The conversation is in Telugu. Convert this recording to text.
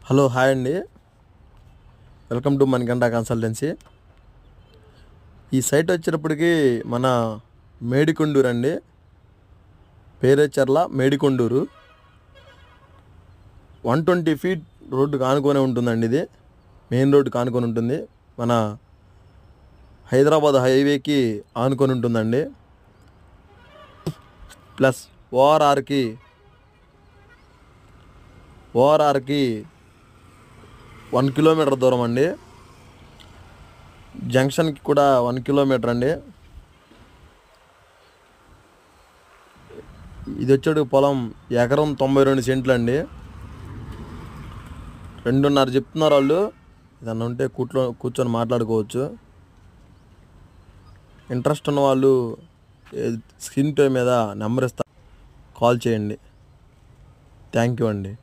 హలో హాయ్ అండి. Welcome to Manikanta consultancy. ఈ సైట్ వచ్చేటప్పటికి మన మేడికొండూరు అండి, పేరేచర్ల మేడికొండూరు. 120 ఫీట్ రోడ్డు కానుకొని ఉంటుందండి. ఇది మెయిన్ రోడ్డు కానుకొని ఉంటుంది. మన హైదరాబాద్ హైవేకి ఆనుకొని ఉంటుందండి. ప్లస్ ఓఆర్ఆర్కి 1 కిలోమీటర్ దూరం అండి. జంక్షన్కి కూడా 1 కిలోమీటర్ అండి. ఇది వచ్చాడు పొలం ఎకరం 92 సెంట్లు అండి. 2.5 చెప్తున్నారు వాళ్ళు. ఏదన్నా ఉంటే కూర్చొని మాట్లాడుకోవచ్చు. ఇంట్రెస్ట్ ఉన్న వాళ్ళు స్క్రీన్ పే మీద నెంబర్ ఇస్తా, కాల్ చేయండి. థ్యాంక్ యూ అండి.